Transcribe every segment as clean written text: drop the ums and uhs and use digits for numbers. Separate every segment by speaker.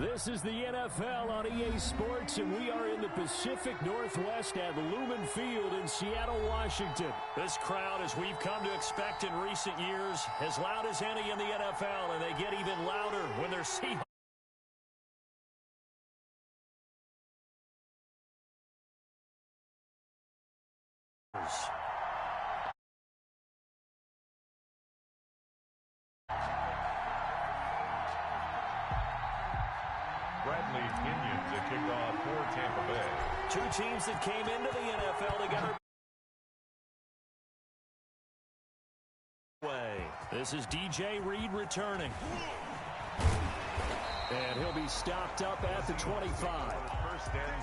Speaker 1: This is the NFL on EA Sports, and we are in the Pacific Northwest at Lumen Field in Seattle, Washington. This crowd, as we've come to expect in recent years, as loud as any in the NFL, and they get even louder when they're Seahawks.
Speaker 2: To kick off for Tampa Bay.
Speaker 1: Two teams that came into the NFL together. This is DJ Reed returning. And he'll be stopped up at the 25.
Speaker 2: First and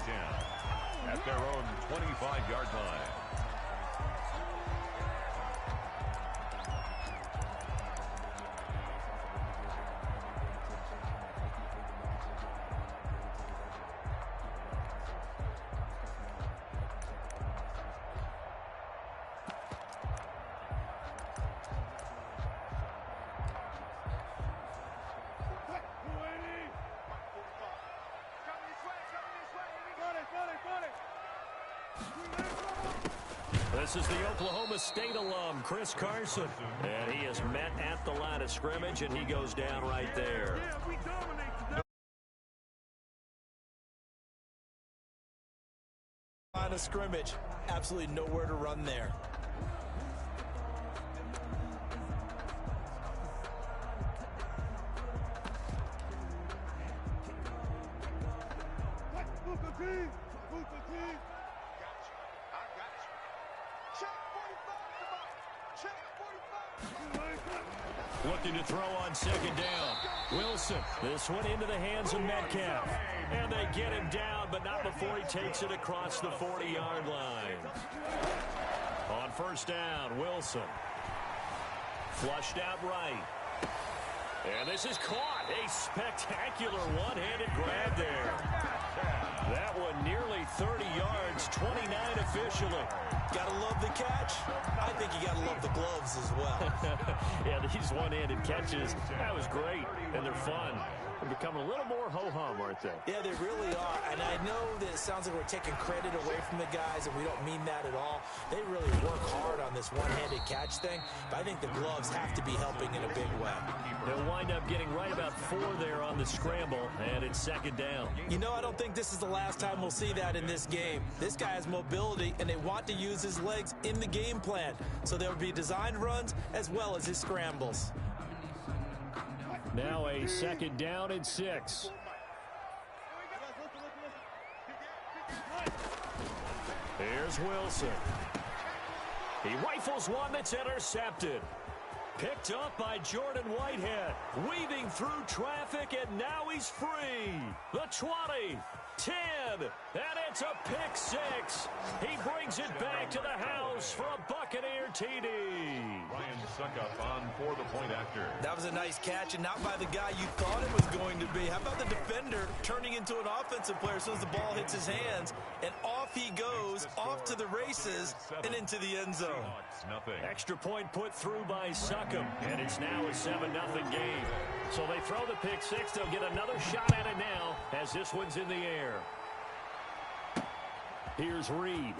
Speaker 2: 10 at their own 25-yard line.
Speaker 1: This is the Oklahoma State alum, Chris Carson. And he is met at the line of scrimmage, and he goes down right there.
Speaker 3: Line of scrimmage, absolutely nowhere to run there.
Speaker 1: Looking to throw on second down. Wilson, this one into the hands of Metcalf. And they get him down, but not before he takes it across the 40-yard line. On first down, Wilson. Flushed out right. And this is caught. A spectacular one-handed grab there. That one nearly 30 yards, 29 officially.
Speaker 3: Gotta love the catch. I think you gotta love the gloves as well.
Speaker 1: Yeah, these one-handed catches, that was great, and they're fun. They're becoming a little more ho-hum, aren't they?
Speaker 3: Yeah, they really are. And I know that it sounds like we're taking credit away from the guys, and we don't mean that at all. They really work hard on this one-handed catch thing, but I think the gloves have to be helping in a big way.
Speaker 1: They'll wind up getting right about 4 there on the scramble, and it's second down.
Speaker 3: You know, I don't think this is the last time we'll see that in this game. This guy has mobility, and they want to use his legs in the game plan. So there will be designed runs as well as his scrambles.
Speaker 1: Now a second down and 6. Here's Wilson. He rifles one that's intercepted. Picked up by Jordan Whitehead. Weaving through traffic, and now he's free. The 20, 10, and it's a pick 6. He brings it back to the house for a Buccaneer TD.
Speaker 2: Ryan Suckup on for the point after.
Speaker 3: That was a nice catch, and not by the guy you thought it was going to be. How about the defender turning into an offensive player as soon as the ball hits his hands, and off he goes, off to the races, and into the end zone.
Speaker 1: Extra point put through by Suckup, and it's now a 7-0 game. So they throw the pick 6. They'll get another shot at it now as this one's in the air. Here's Reed.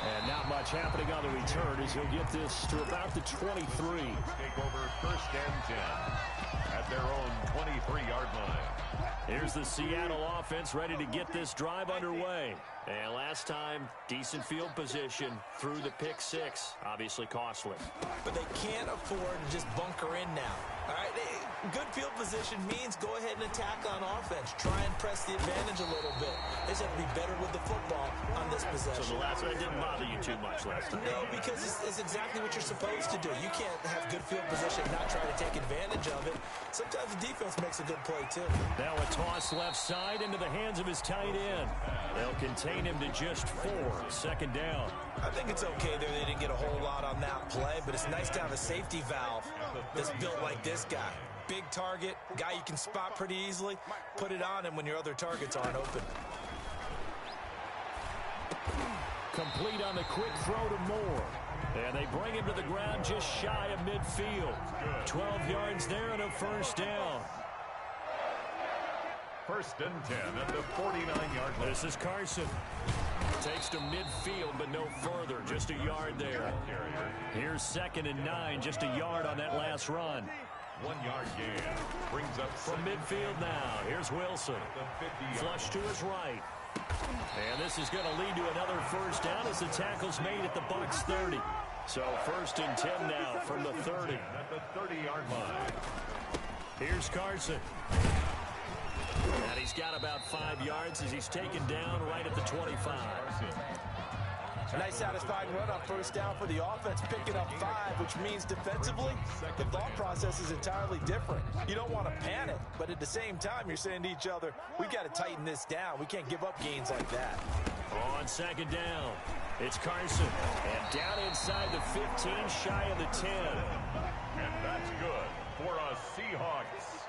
Speaker 1: And not much happening on the return as he'll get this to about the 23.
Speaker 2: Take over first and 10 at their own 23-yard line.
Speaker 1: Here's the Seattle offense ready to get this drive underway. And last time, decent field position through the pick 6. Obviously costly.
Speaker 3: But they can't afford to just bunker in now. All right, good field position means go ahead and attack on offense. Try and press the advantage a little bit. They just have to be better with the football on this possession.
Speaker 1: So the last one didn't bother you too much last time?
Speaker 3: No, because it's exactly what you're supposed to do. You can't have good field position and not try to take advantage of it. Sometimes the defense makes a good play, too.
Speaker 1: Now a toss left side into the hands of his tight end. They'll contain him to just 4. Second down.
Speaker 3: I think it's okay there. They didn't get a whole lot on that play, but it's nice to have a safety valve that's built like this guy. Big target, guy you can spot pretty easily. Put it on him when your other targets aren't open.
Speaker 1: Complete on the quick throw to Moore. And they bring him to the ground just shy of midfield. 12 yards there and a first down.
Speaker 2: First and 10 at the 49-yard line.
Speaker 1: This is Carson. Takes to midfield, but no further. Just a yard there. Here's 2nd and 9, just a yard on that last run.
Speaker 2: 1 yard gain. Brings up
Speaker 1: from midfield now. Here's Wilson. Flush to his right. And this is going to lead to another first down as the tackle's made at the Bucs 30. So 1st and 10 now from the 30.
Speaker 2: At the 30-yard line.
Speaker 1: Here's Carson. And he's got about 5 yards as he's taken down right at the 25.
Speaker 3: Nice satisfying run on first down for the offense, picking up 5, which means defensively, the thought process is entirely different. You don't want to panic, but at the same time, you're saying to each other, we've got to tighten this down. We can't give up gains like that.
Speaker 1: On 2nd down, it's Carson. And down inside the 15, shy of the 10.
Speaker 2: And that's good for a Seahawks.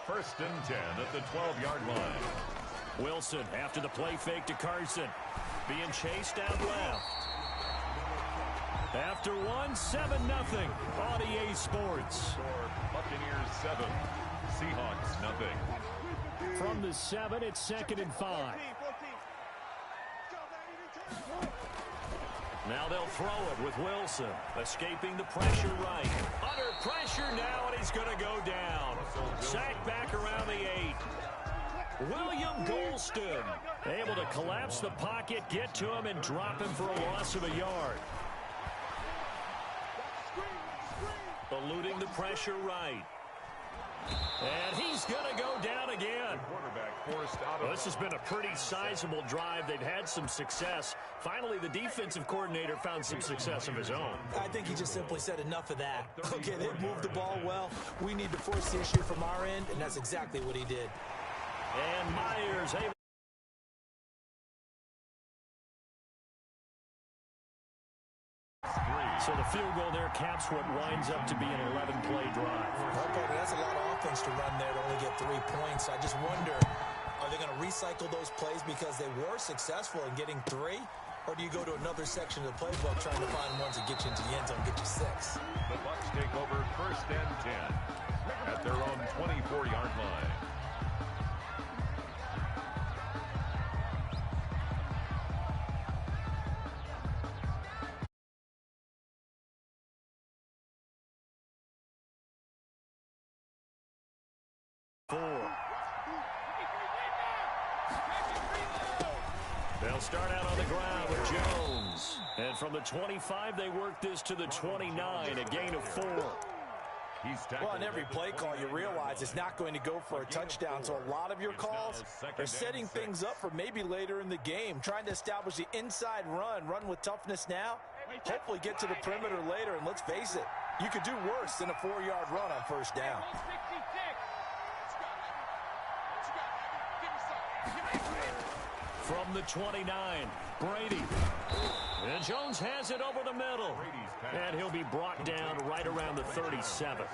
Speaker 2: 1st and 10 at the 12-yard line.
Speaker 1: Wilson after the play fake to Carson. Being chased out left. After 1, 7-0 on EA Sports.
Speaker 2: Score Buccaneers 7, Seahawks nothing.
Speaker 1: From the 7, it's 2nd and 5. Now they'll throw it with Wilson. Escaping the pressure right. Under pressure now, and he's going to go down. Sacked back around the 8. William Golston able to collapse the pocket, get to him, and drop him for a loss of a yard. Eluding the pressure right. And he's going to go down again. This has been a pretty sizable drive. They've had some success. Finally, the defensive coordinator found some success of his own.
Speaker 3: I think he just simply said enough of that. Okay, they've moved the ball well. We need to force the issue from our end, and that's exactly what he did.
Speaker 1: And Myers able. So the field goal there caps what winds up to be an 11-play drive.
Speaker 3: Okay, that's a lot of offense to run there to only get 3 points. I just wonder, are they going to recycle those plays because they were successful in getting 3? Or do you go to another section of the playbook trying to find ones that get you into the end zone, get you 6?
Speaker 2: The Bucs take over 1st and 10 at their own 24-yard line.
Speaker 1: They'll start out on the ground with Jones. And from the 25, they work this to the 29, a gain of 4.
Speaker 3: Well, on every play call, you realize it's not going to go for a touchdown. So a lot of your calls are setting things up for maybe later in the game, trying to establish the inside run with toughness now, hopefully get to the perimeter later. And let's face it, you could do worse than a 4-yard run on first down.
Speaker 1: From the 29, Brady. And Jones has it over the middle. And he'll be brought down right around the 37.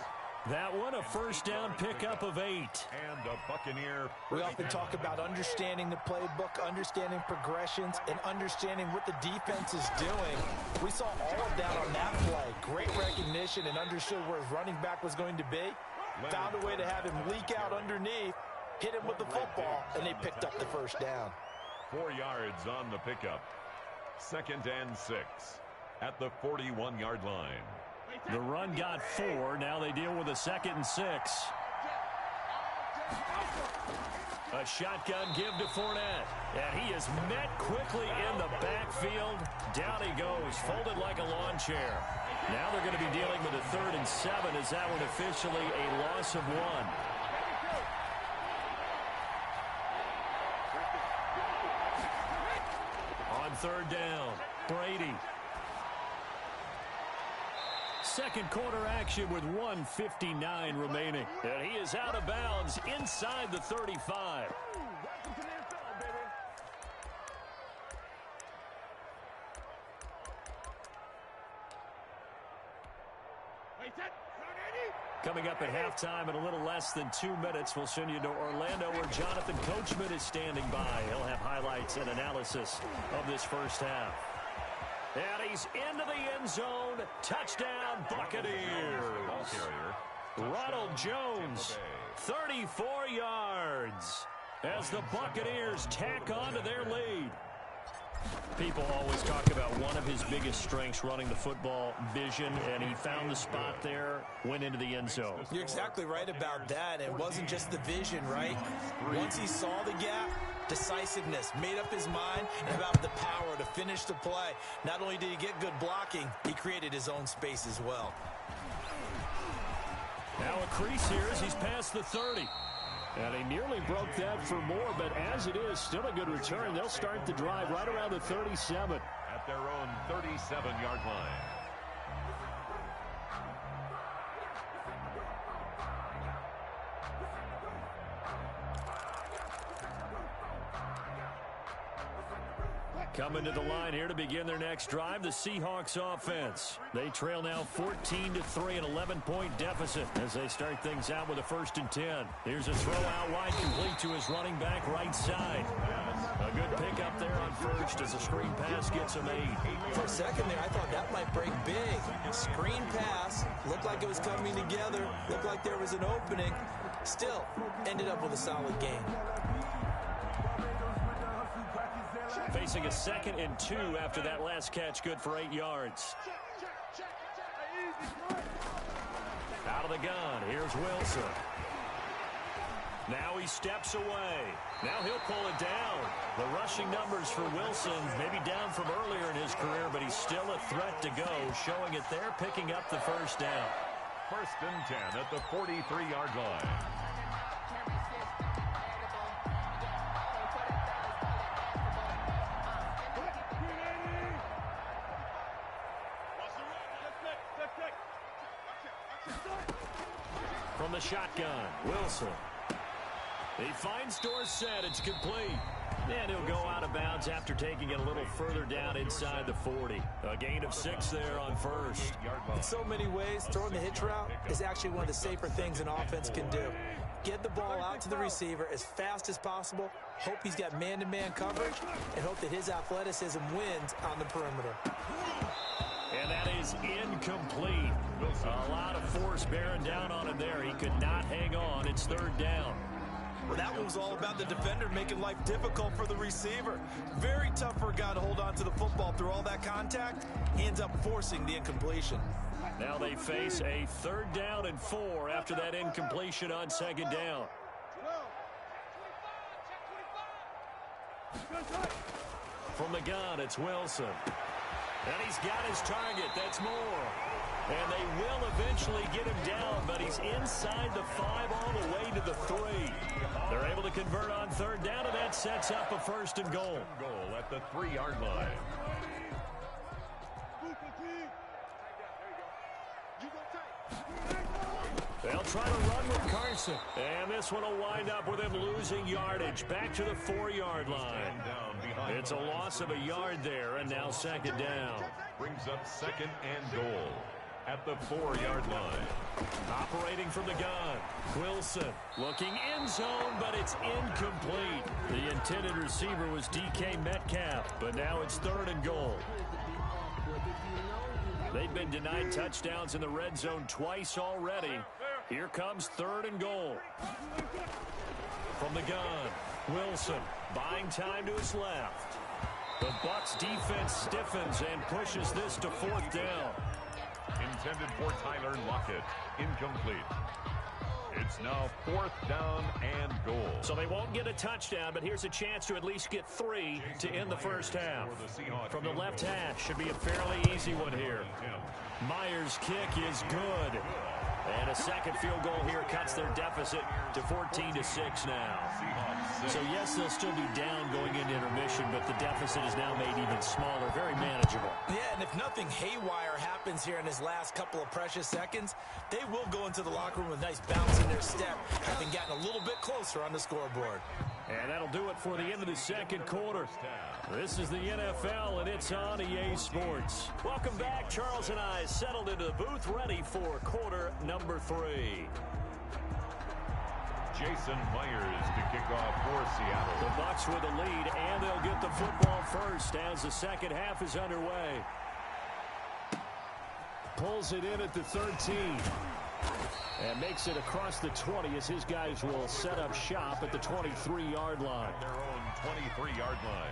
Speaker 1: That one, a first down pickup of 8.
Speaker 2: And a Buccaneer.
Speaker 3: We often talk about understanding the playbook, understanding progressions, and understanding what the defense is doing. We saw all of that on that play. Great recognition and understood where his running back was going to be. Found a way to have him leak out underneath, hit him with the football, and they picked up the first down.
Speaker 2: 4 yards on the pickup. 2nd and 6 at the 41-yard line.
Speaker 1: The run got 4. Now they deal with a 2nd and 6. A shotgun give to Fournette. And he is met quickly in the backfield. Down he goes, folded like a lawn chair. Now they're going to be dealing with a 3rd and 7 as that one officially a loss of 1. On 3rd down, Brady. Second quarter action with 1:59 remaining. And he is out of bounds inside the 35. Coming up at halftime in a little less than 2 minutes, we'll send you to Orlando where Jonathan Coachman is standing by. He'll have highlights and analysis of this first half. And he's into the end zone. Touchdown, Buccaneers. Ronald Jones, 34 yards as the Buccaneers tack on to their lead. People always talk about one of his biggest strengths, running the football, vision, and he found the spot there, went into the end zone.
Speaker 3: You're exactly right about that. It wasn't just the vision, right? Once he saw the gap, decisiveness, made up his mind, and about the power to finish the play. Not only did he get good blocking, he created his own space as well.
Speaker 1: Now a crease here as he's past the 30. And he nearly broke that for more, but as it is, still a good return. They'll start the drive right around the 37.
Speaker 2: At their own 37-yard line.
Speaker 1: Coming to the line here to begin their next drive, the Seahawks offense. They trail now 14-3, an 11-point deficit as they start things out with a 1st and 10. Here's a throw out wide, complete to his running back right side. A good pickup there on first as a screen pass gets him 8.
Speaker 3: For a second there, I thought that might break big. Screen pass, looked like it was coming together, looked like there was an opening. Still, ended up with a solid game.
Speaker 1: Facing a 2nd and 2 after that last catch, good for 8 yards. Out of the gun, here's Wilson. Now he steps away. Now he'll pull it down. The rushing numbers for Wilson, maybe down from earlier in his career, but he's still a threat to go, showing it there, picking up the 1st down.
Speaker 2: 1st and 10 at the 43-yard line.
Speaker 1: From the shotgun, Wilson. He finds Dorsett. It's complete. And he'll go out of bounds after taking it a little further down inside the 40. A gain of 6 there on first.
Speaker 3: In so many ways, throwing the hitch route is actually one of the safer things an offense can do. Get the ball out to the receiver as fast as possible, hope he's got man-to-man coverage, and hope that his athleticism wins on the perimeter.
Speaker 1: And that is incomplete. A lot of force bearing down on him there. He could not hang on. It's 3rd down.
Speaker 3: Well, that one was all about the defender making life difficult for the receiver. Very tough for a guy to hold on to the football through all that contact. He ends up forcing the incompletion.
Speaker 1: Now they face a 3rd down and 4 after that incompletion on 2nd down. From the gun, it's Wilson. And he's got his target. That's more. And they will eventually get him down, but he's inside the 5 all the way to the 3. They're able to convert on 3rd down, and that sets up a 1st and goal.
Speaker 2: Goal at the 3-yard line.
Speaker 1: They'll try to run with Carson. And this one will wind up with him losing yardage. Back to the 4-yard line. It's a loss of a yard there, and now 2nd down.
Speaker 2: Brings up 2nd and goal at the 4-yard line.
Speaker 1: Operating from the gun, Wilson looking end zone, but it's incomplete. The intended receiver was DK Metcalf, but now it's 3rd and goal. They've been denied touchdowns in the red zone twice already. Here comes 3rd and goal. From the gun, Wilson buying time to his left. The Bucs defense stiffens and pushes this to 4th down.
Speaker 2: Intended for Tyler Lockett. Incomplete. It's now 4th down and goal.
Speaker 1: So they won't get a touchdown, but here's a chance to at least get 3 to end the 1st half. From the left hash, should be a fairly easy one here. Myers' kick is good. And a 2nd field goal here cuts their deficit to 14-6 now. So, yes, they'll still be down going into intermission, but the deficit is now made even smaller, very manageable.
Speaker 3: Yeah, and if nothing haywire happens here in his last couple of precious seconds, they will go into the locker room with a nice bounce in their step, having gotten a little bit closer on the scoreboard.
Speaker 1: And that'll do it for the end of the 2nd quarter. This is the NFL, and it's on EA Sports. Welcome back. Charles and I settled into the booth, ready for quarter number 3.
Speaker 2: Jason Myers to kick off for Seattle.
Speaker 1: The Bucs with the lead, and they'll get the football first as the 2nd half is underway. pulls it in at the 13. And makes it across the 20 as his guys will set up shop at the 23-yard line.
Speaker 2: Their own 23-yard line.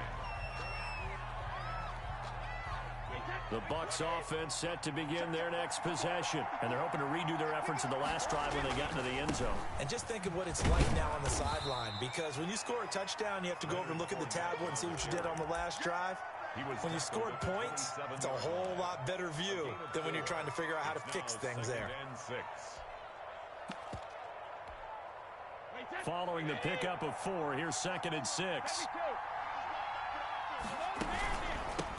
Speaker 1: The Bucs offense set to begin their next possession. And they're hoping to redo their efforts in the last drive when they got into the end zone.
Speaker 3: And just think of what it's like now on the sideline, because when you score a touchdown, you have to go over and look at the tablet and see what you did on the last drive. When you scored points, it's a whole lot better view than when you're trying to figure out how to fix things there.
Speaker 1: Following the pickup of 4, here's 2nd and 6.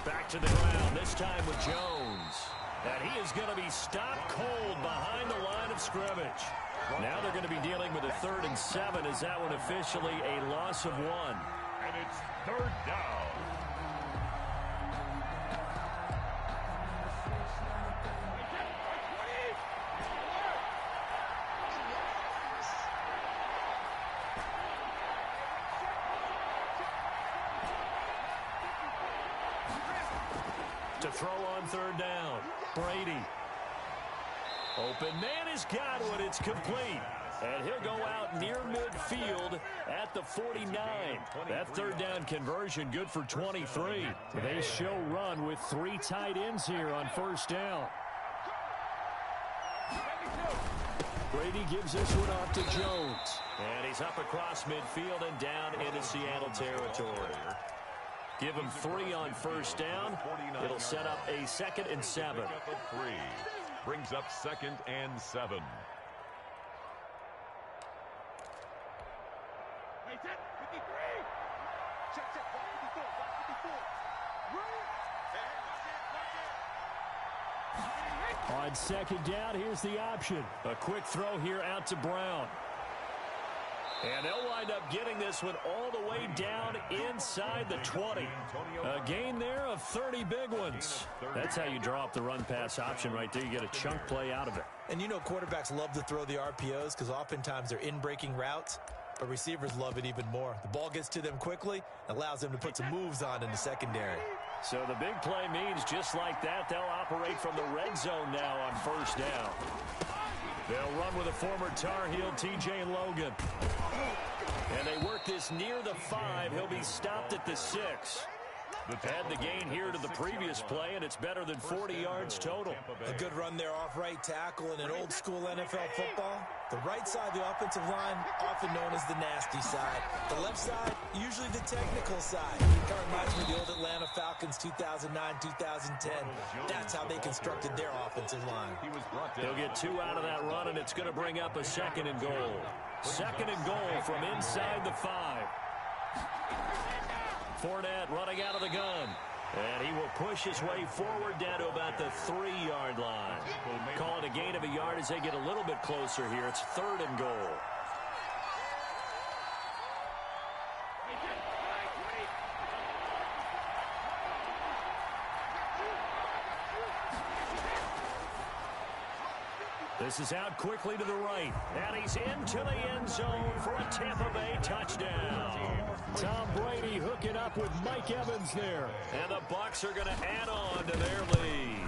Speaker 1: Back to the ground, this time with Jones. And he is going to be stopped cold behind the line of scrimmage. Now they're going to be dealing with a 3rd and 7 as that one officially a loss of 1.
Speaker 2: And it's 3rd down.
Speaker 1: To throw on 3rd down, Brady. Open man has got one. It's complete. And he'll go out near midfield at the 49. That 3rd down conversion good for 23. They show run with 3 tight ends here on 1st down. Brady gives this one off to Jones. And he's up across midfield and down into Seattle territory. Give him 3 on 1st down. It'll set up a 2nd and 7.
Speaker 2: Brings up 2nd and 7.
Speaker 1: On 2nd down, here's the option. A quick throw here out to Brown. And they'll wind up getting this one all the way down inside the 20. A gain there of 30 big ones. That's how you draw up the run-pass option right there. You get a chunk play out of it.
Speaker 3: And you know quarterbacks love to throw the RPOs because oftentimes they're in-breaking routes, but receivers love it even more. The ball gets to them quickly, allows them to put some moves on in the secondary.
Speaker 1: So the big play means just like that, they'll operate from the red zone now on 1st down. They'll run with a former Tar Heel, T.J. Logan. And they work this near the 5. He'll be stopped at the 6. Add the gain here to the previous play, and it's better than 40 yards total.
Speaker 3: A good run there off right tackle in an old-school NFL football. The right side of the offensive line, often known as the nasty side. The left side, usually the technical side. Kind of reminds me of the old Atlanta Falcons 2009-2010. That's how they constructed their offensive line.
Speaker 1: He'll get 2 out of that run, and it's going to bring up a 2nd and goal. 2nd and goal from inside the 5. Fournette running out of the gun. And he will push his way forward down to about the 3-yard line. Call it a gain of a yard as they get a little bit closer here. It's 3rd and goal. This is out quickly to the right. And he's into the end zone for a Tampa Bay touchdown. Tom Brady hooking up with Mike Evans there. And the Bucs are going to add on to their lead.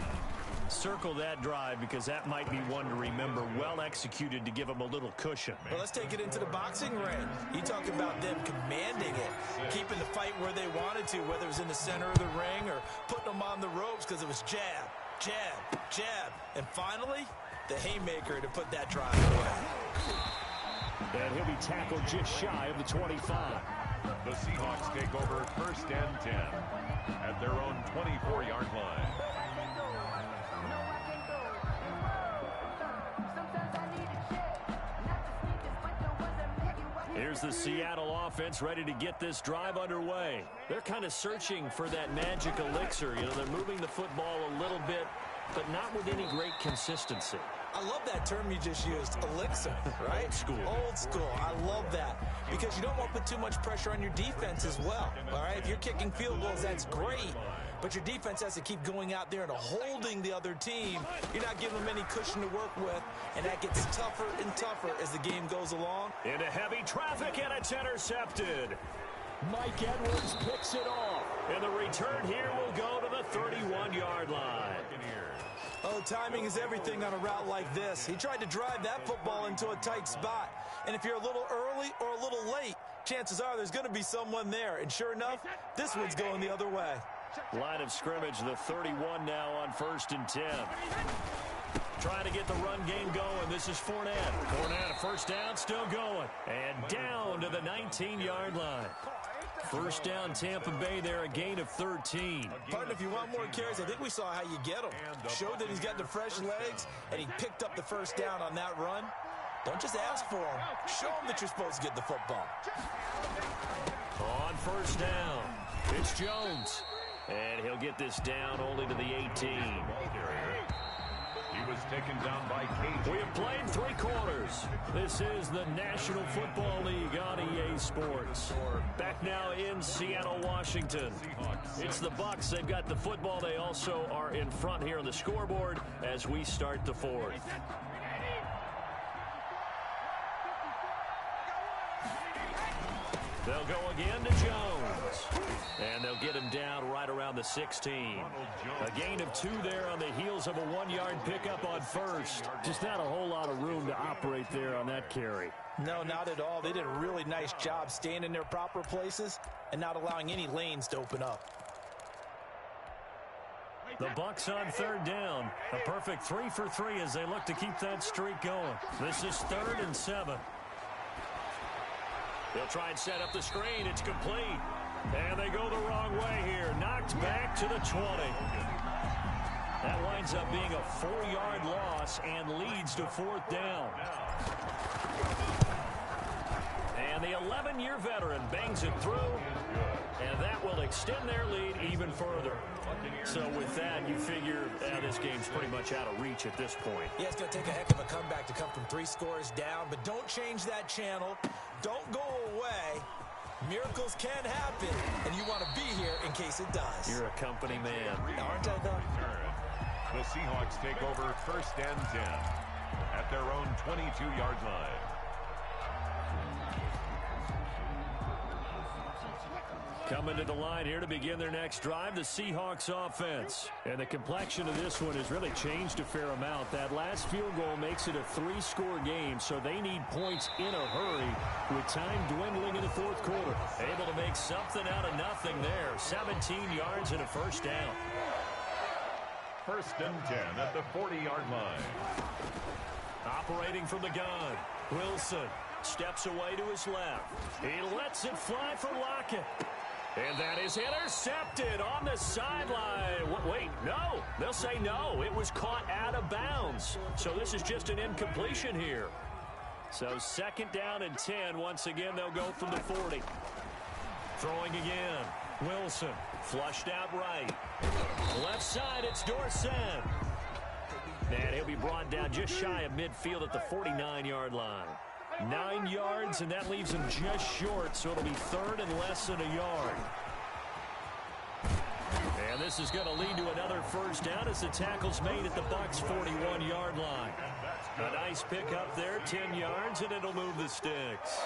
Speaker 1: Circle that drive because that might be one to remember. Well executed to give them a little cushion.
Speaker 3: Well, let's take it into the boxing ring. You talk about them commanding it, keeping the fight where they wanted to, whether it was in the center of the ring or putting them on the ropes because it was jab, jab, jab. And finally, the haymaker to put that drive away.
Speaker 1: And he'll be tackled just shy of the 25.
Speaker 2: The Seahawks take over 1st and 10 at their own 24-yard line.
Speaker 1: Here's the Seattle offense ready to get this drive underway. They're kind of searching for that magic elixir. You know, they're moving the football a little bit, but not with any great consistency.
Speaker 3: I love that term you just used, elixir, right?
Speaker 1: Old school.
Speaker 3: Old school. I love that because you don't want to put too much pressure on your defense as well, all right? If you're kicking field goals, that's great, but your defense has to keep going out there and holding the other team. You're not giving them any cushion to work with, and that gets tougher and tougher as the game goes along.
Speaker 1: Into heavy traffic, and it's intercepted. Mike Edwards picks it off, and the return here will go to the 31-yard line.
Speaker 3: Oh, timing is everything on a route like this. He tried to drive that football into a tight spot. And if you're a little early or a little late, chances are there's going to be someone there. And sure enough, this one's going the other way.
Speaker 1: Line of scrimmage, the 31 now on 1st and 10. Trying to get the run game going. This is Fournette. Fournette, a first down, still going. And down to the 19-yard line. First down, Tampa Bay there, a gain of 13.
Speaker 3: Partner, if you want more carries, I think we saw how you get him. Showed that he's got the fresh legs, and he picked up the first down on that run. Don't just ask for him. Show him that you're supposed to get the football.
Speaker 1: On first down, it's Jones. And he'll get this down only to the 18.
Speaker 2: He was taken down by Cage.
Speaker 1: We have played 3 quarters. This is the National Football League on EA Sports. Back now in Seattle, Washington. It's the Bucs. They've got the football. They also are in front here on the scoreboard as we start the 4th. They'll go again to Jones. And they'll get him down right around the 16. A gain of 2 there on the heels of a 1-yard pickup on first. Just not a whole lot of room to operate there on that carry.
Speaker 3: No, not at all. They did a really nice job staying in their proper places and not allowing any lanes to open up.
Speaker 1: The Bucs on 3rd down. A perfect 3 for 3 as they look to keep that streak going. This is 3rd and 7. They'll try and set up the screen. It's complete. And they go the wrong way here. Knocked back to the 20. That winds up being a 4-yard loss and leads to 4th down. And the 11-year veteran bangs it through. And that will extend their lead even further. So with that, you figure this game's pretty much out of reach at this point.
Speaker 3: Yeah, it's going to take a heck of a comeback to come from 3 scores down. But don't change that channel. Don't go away. Miracles can happen, and you want to be here in case it does.
Speaker 1: You're a company man.
Speaker 3: Aren't I, though?
Speaker 2: The Seahawks take over 1st and 10 at their own 22-yard line.
Speaker 1: Coming to the line here to begin their next drive, the Seahawks offense. And the complexion of this one has really changed a fair amount. That last field goal makes it a 3-score game, so they need points in a hurry with time dwindling in the 4th quarter. Able to make something out of nothing there. 17 yards and a first down.
Speaker 2: 1st and 10 at the 40-yard line.
Speaker 1: Operating from the gun, Wilson steps away to his left. He lets it fly for Lockett. And that is intercepted on the sideline. Wait, no. They'll say no. It was caught out of bounds. So this is just an incompletion here. So 2nd down and 10. Once again, they'll go from the 40. Throwing again. Wilson flushed out right. Left side, it's Dorsett. And he'll be brought down just shy of midfield at the 49-yard line. 9 yards, and that leaves him just short, so it'll be 3rd and less than a yard. And this is going to lead to another first down as the tackle's made at the Bucs' 41-yard line. A nice pickup there, 10 yards, and it'll move the sticks.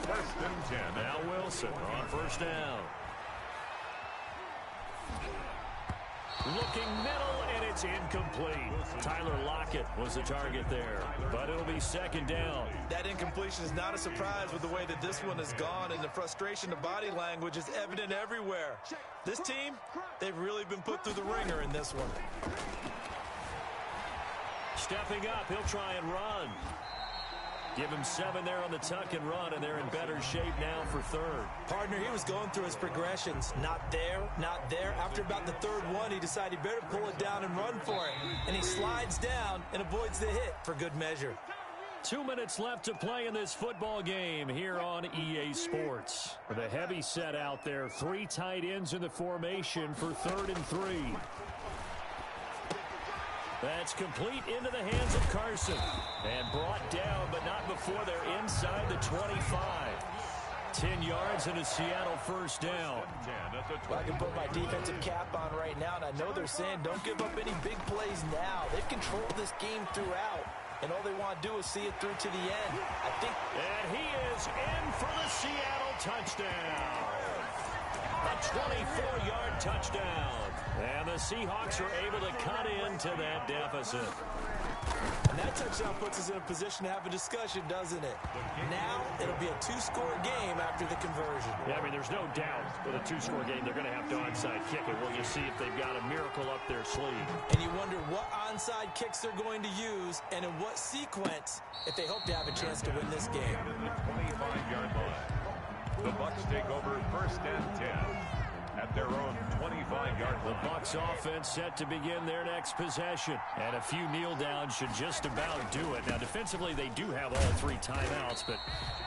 Speaker 2: 1st and 10.
Speaker 1: Now Wilson on first down. Looking middle, and it's incomplete. Tyler Lockett was the target there, but it'll be 2nd down.
Speaker 3: That incompletion is not a surprise with the way that this one has gone, and the frustration of body language is evident everywhere. This team, they've really been put through the ringer in this one.
Speaker 1: Stepping up, he'll try and run. Give him 7 there on the tuck and run, and they're in better shape now for 3rd.
Speaker 3: Partner, he was going through his progressions. Not there, not there. After about the 3rd one, he decided he better pull it down and run for it. And he slides down and avoids the hit for good measure.
Speaker 1: 2 minutes left to play in this football game here on EA Sports. The heavy set out there. 3 tight ends in the formation for 3rd and 3. That's complete into the hands of Carson. And brought down, but not before they're inside the 25. 10 yards and a Seattle first down.
Speaker 3: I can put my defensive cap on right now, and I know they're saying don't give up any big plays now. They've controlled this game throughout, and all they want to do is see it through to the end.
Speaker 1: And he is in for the Seattle touchdown. A 24-yard touchdown. And the Seahawks are able to cut into that deficit.
Speaker 3: And that touchdown puts us in a position to have a discussion, doesn't it? Now it'll be a two-score game after the conversion.
Speaker 1: Yeah, I mean, there's no doubt with a two-score game they're going to have to onside kick it. We'll just see if they've got a miracle up their sleeve.
Speaker 3: And you wonder what onside kicks they're going to use and in what sequence if they hope to have a chance to win this game.
Speaker 2: The 25-yard line. The Bucs take over first and 10 at their own 25-yard line.
Speaker 1: The Bucs offense set to begin their next possession. And a few kneel downs should just about do it. Now, defensively, they do have all three timeouts, but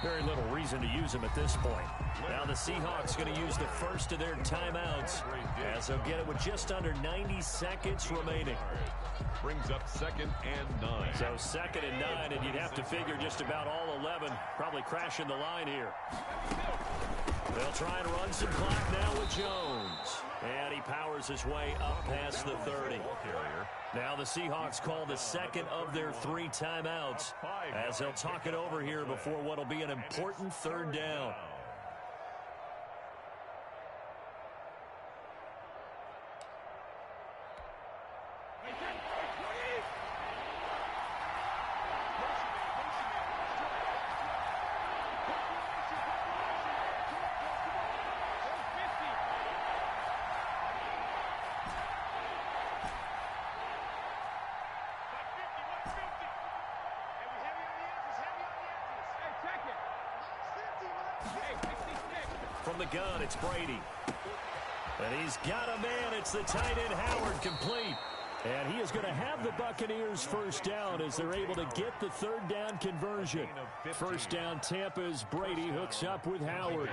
Speaker 1: very little reason to use them at this point. Now the Seahawks going to use the first of their timeouts as they'll get it with just under 90 seconds remaining.
Speaker 2: Brings up 2nd and 9.
Speaker 1: So 2nd and 9, and you'd have to figure just about all 11 probably crashing the line here. They'll try and run some clock now with Jones. And he powers his way up past the 30. Now the Seahawks call the second of their three timeouts as they'll talk it over here before what will be an important third down. From the gun, it's Brady. And he's got a man. It's the tight end, Howard, complete. And he is going to have the Buccaneers first down as they're able to get the third down conversion. First down, Tampa's Brady hooks up with Howard.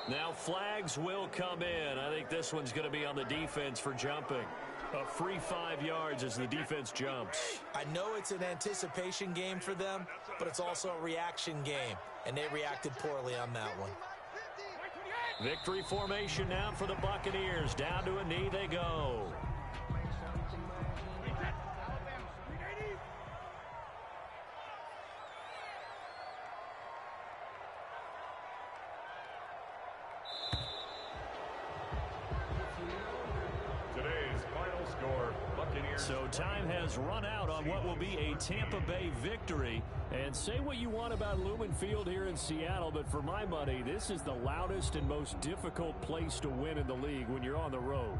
Speaker 1: Now flags will come in. I think this one's going to be on the defense for jumping. A free 5 yards as the defense jumps.
Speaker 3: I know it's an anticipation game for them, but it's also a reaction game, and they reacted poorly on that one.
Speaker 1: Victory formation now for the Buccaneers. Down to a knee they go. So time has run out on what will be a Tampa Bay victory. And say what you want about Lumen Field here in Seattle, but for my money, this is the loudest and most difficult place to win in the league when you're on the road.